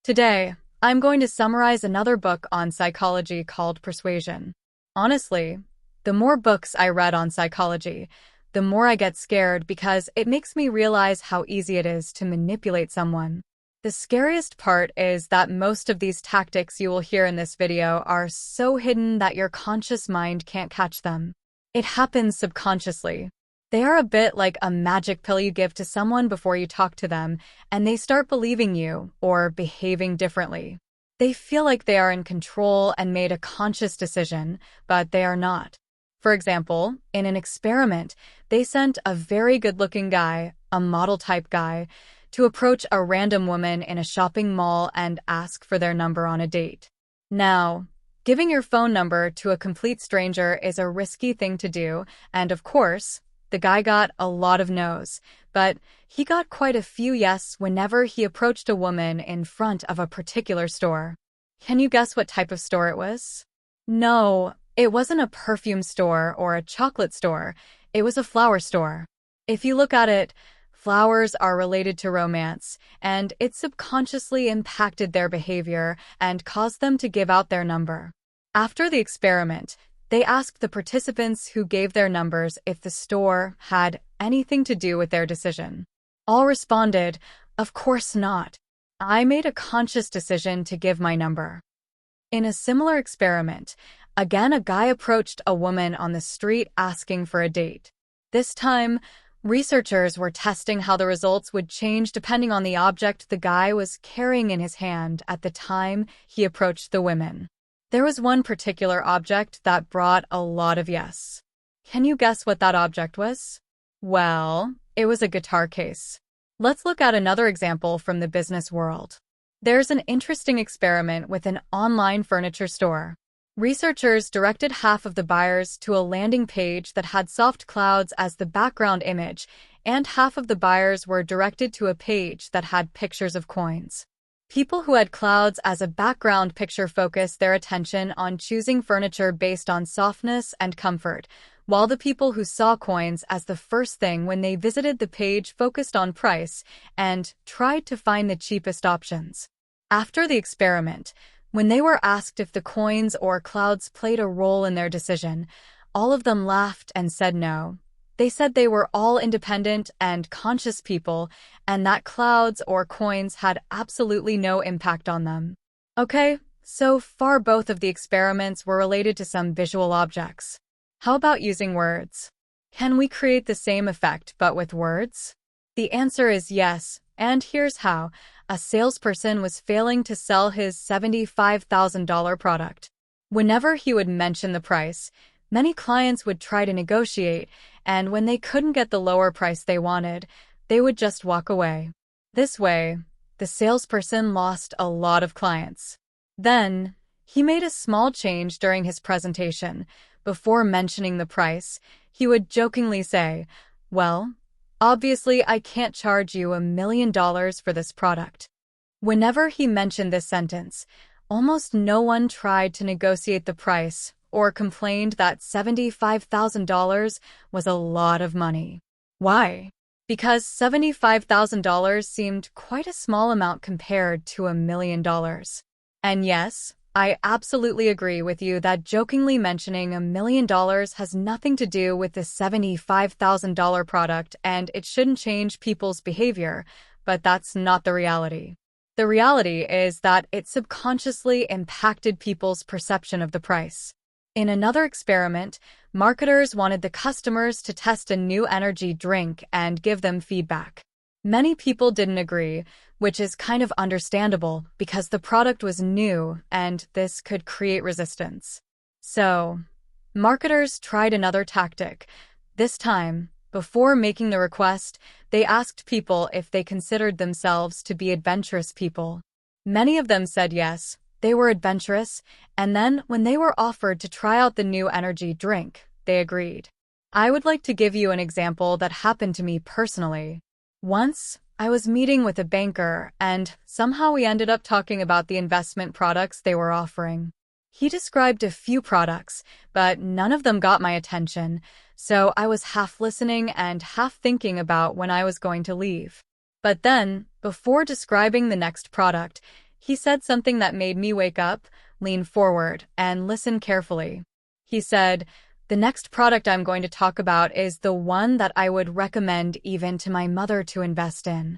Today, I'm going to summarize another book on psychology called Persuasion. Honestly, the more books I read on psychology, the more I get scared because it makes me realize how easy it is to manipulate someone. The scariest part is that most of these tactics you will hear in this video are so hidden that your conscious mind can't catch them. It happens subconsciously. They are a bit like a magic pill you give to someone before you talk to them, and they start believing you or behaving differently. They feel like they are in control and made a conscious decision, but they are not. For example, in an experiment, they sent a very good-looking guy, a model-type guy, to approach a random woman in a shopping mall and ask for their number on a date. Now, giving your phone number to a complete stranger is a risky thing to do, and of course, the guy got a lot of no's, but he got quite a few yes whenever he approached a woman in front of a particular store. Can you guess what type of store it was? No, it wasn't a perfume store or a chocolate store. It was a flower store. If you look at it, flowers are related to romance, and it subconsciously impacted their behavior and caused them to give out their number. After the experiment, they asked the participants who gave their numbers if the store had anything to do with their decision. All responded, "Of course not. I made a conscious decision to give my number." In a similar experiment, again a guy approached a woman on the street asking for a date. This time, researchers were testing how the results would change depending on the object the guy was carrying in his hand at the time he approached the women. There was one particular object that brought a lot of yes. Can you guess what that object was? Well, it was a guitar case. Let's look at another example from the business world. There's an interesting experiment with an online furniture store. Researchers directed half of the buyers to a landing page that had soft clouds as the background image, and half of the buyers were directed to a page that had pictures of coins. People who had clouds as a background picture focused their attention on choosing furniture based on softness and comfort, while the people who saw coins as the first thing when they visited the page focused on price and tried to find the cheapest options. After the experiment, when they were asked if the coins or clouds played a role in their decision, all of them laughed and said no. They said they were all independent and conscious people, and that clouds or coins had absolutely no impact on them. Okay, so far both of the experiments were related to some visual objects. How about using words? Can we create the same effect but with words? The answer is yes, and here's how. A salesperson was failing to sell his $75,000 product. Whenever he would mention the price, many clients would try to negotiate, and when they couldn't get the lower price they wanted, they would just walk away. This way, the salesperson lost a lot of clients. Then, he made a small change during his presentation. Before mentioning the price, he would jokingly say, "Well, obviously I can't charge you $1 million for this product." Whenever he mentioned this sentence, almost no one tried to negotiate the price or complained that $75,000 was a lot of money. Why? Because $75,000 seemed quite a small amount compared to $1 million. And yes, I absolutely agree with you that jokingly mentioning $1 million has nothing to do with the $75,000 product and it shouldn't change people's behavior, but that's not the reality. The reality is that it subconsciously impacted people's perception of the price. In another experiment, marketers wanted the customers to test a new energy drink and give them feedback. Many people didn't agree, which is kind of understandable because the product was new and this could create resistance. So, marketers tried another tactic. This time, before making the request, they asked people if they considered themselves to be adventurous people. Many of them said yes. They were adventurous, and then when they were offered to try out the new energy drink, they agreed. I would like to give you an example that happened to me personally. Once, I was meeting with a banker, and somehow we ended up talking about the investment products they were offering. He described a few products, but none of them got my attention, so I was half listening and half thinking about when I was going to leave. But then, before describing the next product, He said something that made me wake up, lean forward, and listen carefully. He said, "The next product I'm going to talk about is the one that I would recommend even to my mother to invest in."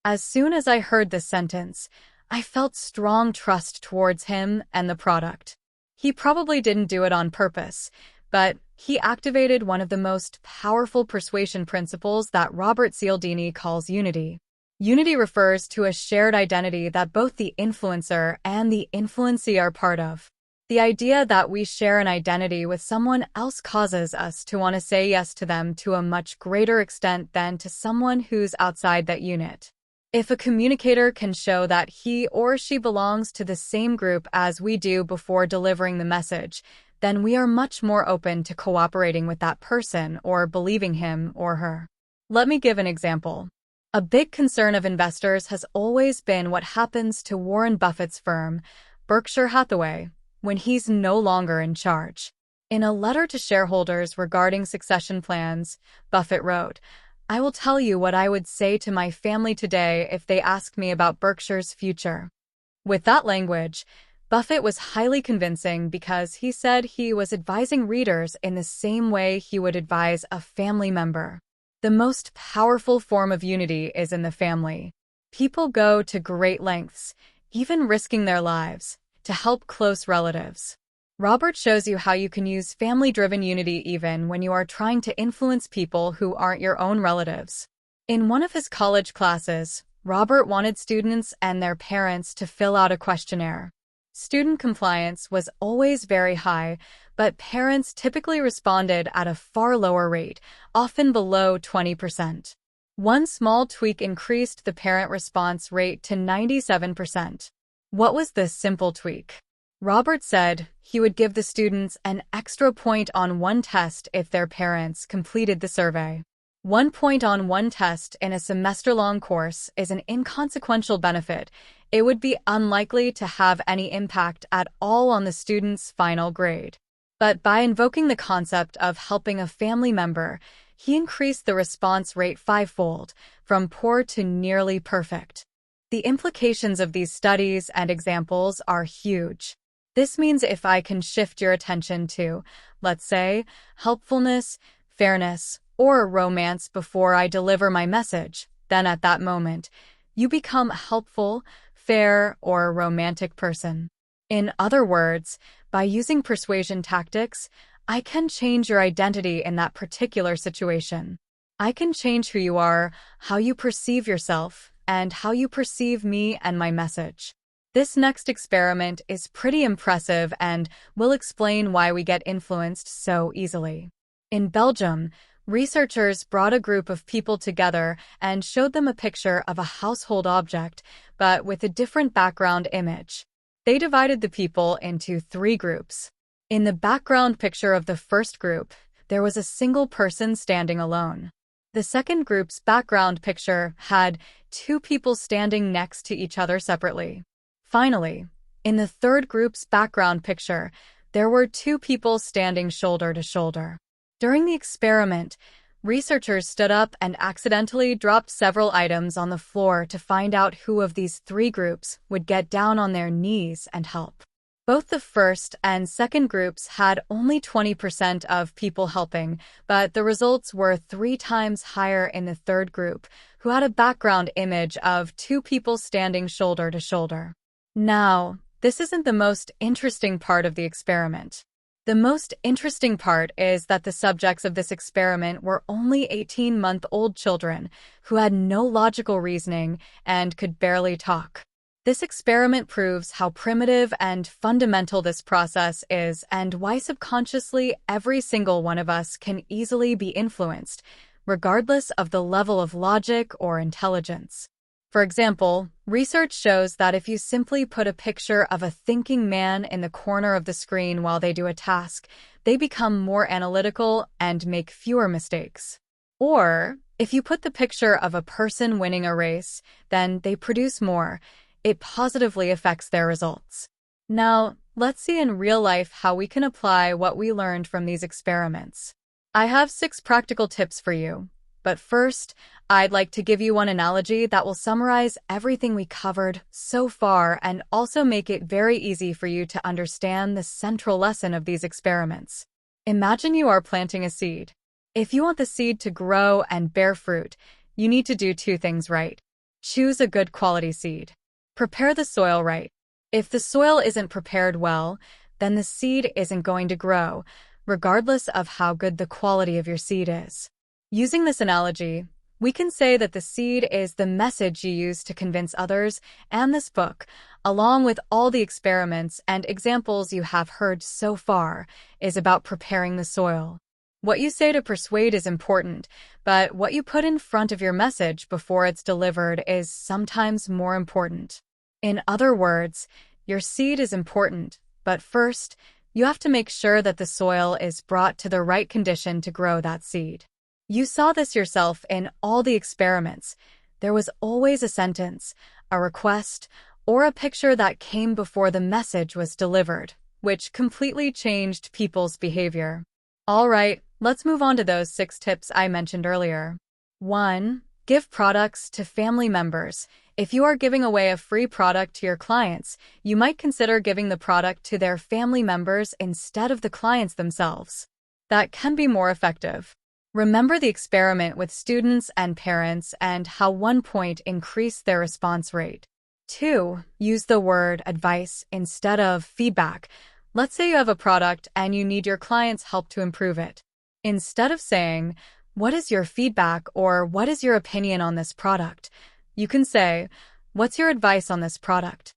As soon as I heard this sentence, I felt strong trust towards him and the product. He probably didn't do it on purpose, but he activated one of the most powerful persuasion principles that Robert Cialdini calls unity. Unity refers to a shared identity that both the influencer and the influencee are part of. The idea that we share an identity with someone else causes us to want to say yes to them to a much greater extent than to someone who's outside that unit. If a communicator can show that he or she belongs to the same group as we do before delivering the message, then we are much more open to cooperating with that person or believing him or her. Let me give an example. A big concern of investors has always been what happens to Warren Buffett's firm, Berkshire Hathaway, when he's no longer in charge. In a letter to shareholders regarding succession plans, Buffett wrote, "I will tell you what I would say to my family today if they asked me about Berkshire's future." With that language, Buffett was highly convincing because he said he was advising readers in the same way he would advise a family member. The most powerful form of unity is in the family. People go to great lengths, even risking their lives, to help close relatives. Robert shows you how you can use family-driven unity even when you are trying to influence people who aren't your own relatives. In one of his college classes, Robert wanted students and their parents to fill out a questionnaire. Student compliance was always very high, but parents typically responded at a far lower rate, often below 20%. One small tweak increased the parent response rate to 97%. What was this simple tweak? Robert said he would give the students an extra point on one test if their parents completed the survey. 1 point on one test in a semester-long course is an inconsequential benefit. It would be unlikely to have any impact at all on the student's final grade. But by invoking the concept of helping a family member, he increased the response rate fivefold, from poor to nearly perfect. The implications of these studies and examples are huge. This means if I can shift your attention to, let's say, helpfulness, fairness, or romance before I deliver my message, then at that moment, you become a helpful, fair, or romantic person. In other words, by using persuasion tactics, I can change your identity in that particular situation. I can change who you are, how you perceive yourself, and how you perceive me and my message. This next experiment is pretty impressive and will explain why we get influenced so easily. In Belgium, researchers brought a group of people together and showed them a picture of a household object, but with a different background image. They divided the people into 3 groups. In the background picture of the first group, there was a single person standing alone. The second group's background picture had 2 people standing next to each other separately. Finally, in the third group's background picture, there were 2 people standing shoulder to shoulder. During the experiment, researchers stood up and accidentally dropped several items on the floor to find out who of these 3 groups would get down on their knees and help. Both the first and second groups had only 20% of people helping, but the results were 3 times higher in the third group, who had a background image of 2 people standing shoulder to shoulder. Now, this isn't the most interesting part of the experiment. The most interesting part is that the subjects of this experiment were only 18-month-old children who had no logical reasoning and could barely talk. This experiment proves how primitive and fundamental this process is and why subconsciously every single one of us can easily be influenced, regardless of the level of logic or intelligence. For example, research shows that if you simply put a picture of a thinking man in the corner of the screen while they do a task, they become more analytical and make fewer mistakes. Or, if you put the picture of a person winning a race, then they produce more. It positively affects their results. Now, let's see in real life how we can apply what we learned from these experiments. I have 6 practical tips for you. But first, I'd like to give you one analogy that will summarize everything we covered so far and also make it very easy for you to understand the central lesson of these experiments. Imagine you are planting a seed. If you want the seed to grow and bear fruit, you need to do two things right. Choose a good quality seed. Prepare the soil right. If the soil isn't prepared well, then the seed isn't going to grow, regardless of how good the quality of your seed is. Using this analogy, we can say that the seed is the message you use to convince others, and this book, along with all the experiments and examples you have heard so far, is about preparing the soil. What you say to persuade is important, but what you put in front of your message before it's delivered is sometimes more important. In other words, your seed is important, but first, you have to make sure that the soil is brought to the right condition to grow that seed. You saw this yourself in all the experiments. There was always a sentence, a request, or a picture that came before the message was delivered, which completely changed people's behavior. All right, let's move on to those 6 tips I mentioned earlier. 1. Give products to family members. If you are giving away a free product to your clients, you might consider giving the product to their family members instead of the clients themselves. That can be more effective. Remember the experiment with students and parents and how 1 point increased their response rate. 2. Use the word advice instead of feedback. Let's say you have a product and you need your client's help to improve it. Instead of saying, "What is your feedback?" or "What is your opinion on this product?" you can say, "What's your advice on this product?"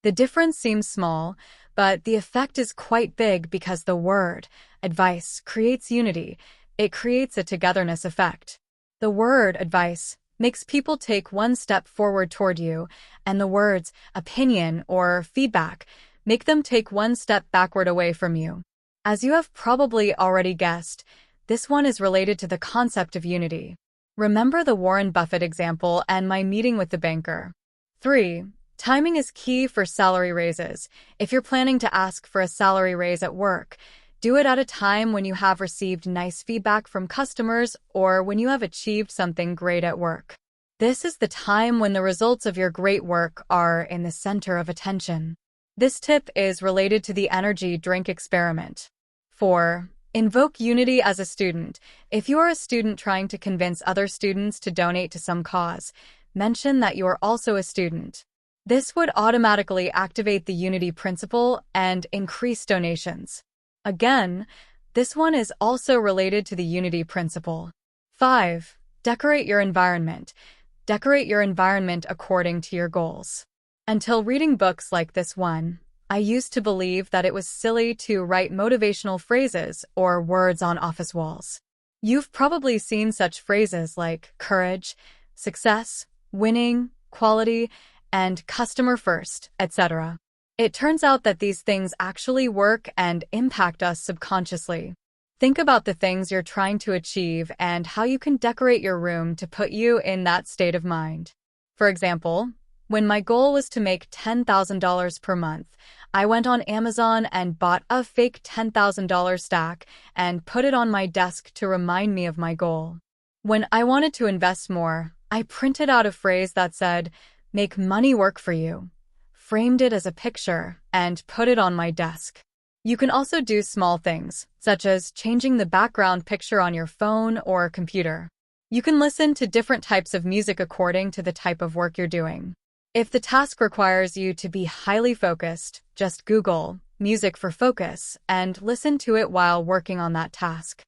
The difference seems small, but the effect is quite big because the word, advice, creates unity. It creates a togetherness effect. The word, advice, makes people take 1 step forward toward you, and the words, opinion, or feedback, make them take 1 step backward away from you. As you have probably already guessed, this one is related to the concept of unity. Remember the Warren Buffett example and my meeting with the banker. 3. Timing is key for salary raises. If you're planning to ask for a salary raise at work, do it at a time when you have received nice feedback from customers or when you have achieved something great at work. This is the time when the results of your great work are in the center of attention. This tip is related to the energy drink experiment. 4. Invoke unity as a student. If you are a student trying to convince other students to donate to some cause, mention that you are also a student. This would automatically activate the unity principle and increase donations. Again, this one is also related to the unity principle. 5. Decorate your environment. Decorate your environment according to your goals. Until reading books like this one, I used to believe that it was silly to write motivational phrases or words on office walls. You've probably seen such phrases like courage, success, winning, quality, and customer first, etc. It turns out that these things actually work and impact us subconsciously. Think about the things you're trying to achieve and how you can decorate your room to put you in that state of mind. For example, when my goal was to make $10,000 per month, I went on Amazon and bought a fake $10,000 stack and put it on my desk to remind me of my goal. When I wanted to invest more, I printed out a phrase that said, "Make money work for you," framed it as a picture, and put it on my desk. You can also do small things, such as changing the background picture on your phone or computer. You can listen to different types of music according to the type of work you're doing. If the task requires you to be highly focused, just Google music for focus and listen to it while working on that task.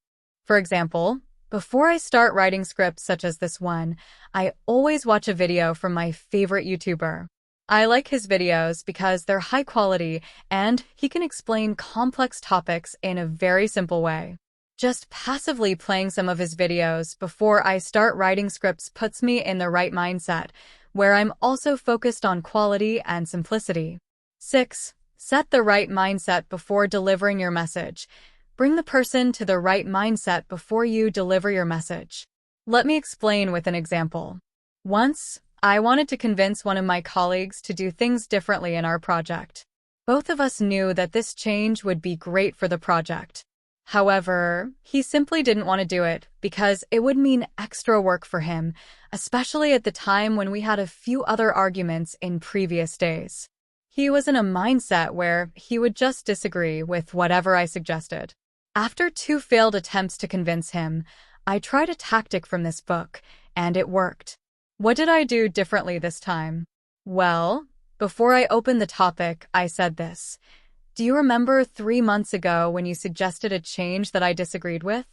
For example, before I start writing scripts such as this one, I always watch a video from my favorite YouTuber. I like his videos because they're high quality and he can explain complex topics in a very simple way. Just passively playing some of his videos before I start writing scripts puts me in the right mindset, where I'm also focused on quality and simplicity. 6. Set the right mindset before delivering your message. Bring the person to the right mindset before you deliver your message. Let me explain with an example. Once, I wanted to convince one of my colleagues to do things differently in our project. Both of us knew that this change would be great for the project. However, he simply didn't want to do it because it would mean extra work for him, especially at the time when we had a few other arguments in previous days. He was in a mindset where he would just disagree with whatever I suggested. After 2 failed attempts to convince him, I tried a tactic from this book, and it worked. What did I do differently this time? Well, before I opened the topic, I said this. Do you remember 3 months ago when you suggested a change that I disagreed with?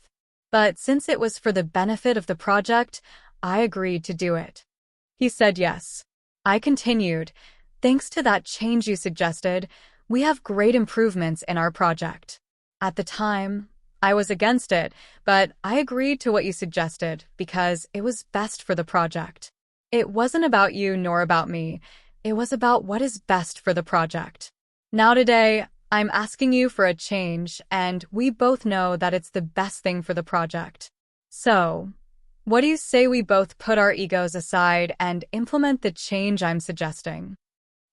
But since it was for the benefit of the project, I agreed to do it. He said yes. I continued, thanks to that change you suggested, we have great improvements in our project. At the time, I was against it, but I agreed to what you suggested because it was best for the project. It wasn't about you nor about me. It was about what is best for the project. Now today, I'm asking you for a change, and we both know that it's the best thing for the project. So, what do you say we both put our egos aside and implement the change I'm suggesting?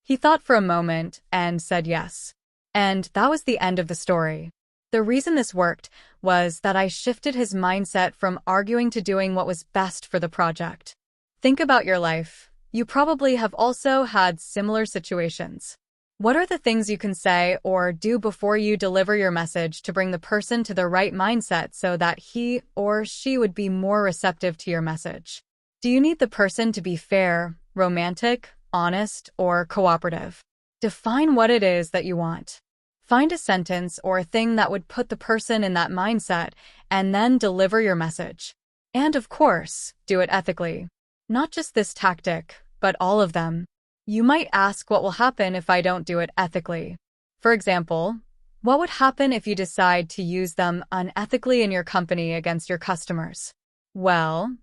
He thought for a moment and said yes. And that was the end of the story. The reason this worked was that I shifted his mindset from arguing to doing what was best for the project. Think about your life. You probably have also had similar situations. What are the things you can say or do before you deliver your message to bring the person to the right mindset so that he or she would be more receptive to your message? Do you need the person to be fair, romantic, honest, or cooperative? Define what it is that you want. Find a sentence or a thing that would put the person in that mindset and then deliver your message. And of course, do it ethically. Not just this tactic, but all of them. You might ask what will happen if I don't do it ethically. For example, what would happen if you decide to use them unethically in your company against your customers? Well,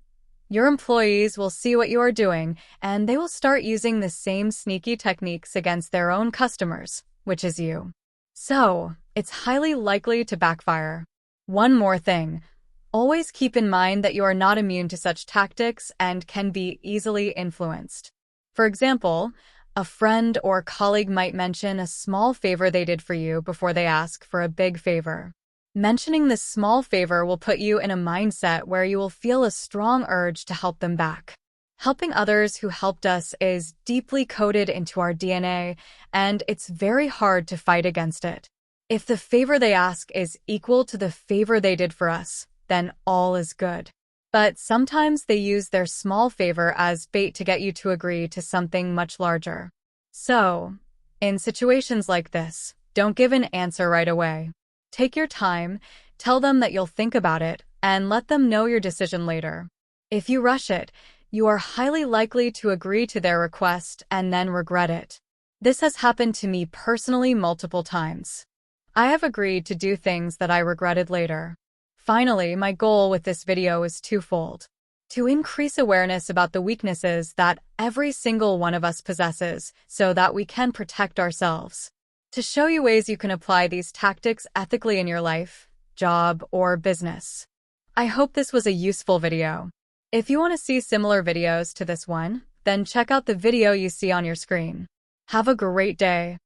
your employees will see what you are doing, and they will start using the same sneaky techniques against their own customers, which is you. So, it's highly likely to backfire. One more thing. Always keep in mind that you are not immune to such tactics and can be easily influenced. For example, a friend or colleague might mention a small favor they did for you before they ask for a big favor. Mentioning this small favor will put you in a mindset where you will feel a strong urge to help them back. Helping others who helped us is deeply coded into our DNA, and it's very hard to fight against it. If the favor they ask is equal to the favor they did for us, then all is good. But sometimes they use their small favor as bait to get you to agree to something much larger. So, in situations like this, don't give an answer right away. Take your time, tell them that you'll think about it, and let them know your decision later. If you rush it, you are highly likely to agree to their request and then regret it. This has happened to me personally multiple times. I have agreed to do things that I regretted later. Finally, my goal with this video is twofold. To increase awareness about the weaknesses that every single one of us possesses so that we can protect ourselves. To show you ways you can apply these tactics ethically in your life, job, or business. I hope this was a useful video. If you want to see similar videos to this one, then check out the video you see on your screen. Have a great day.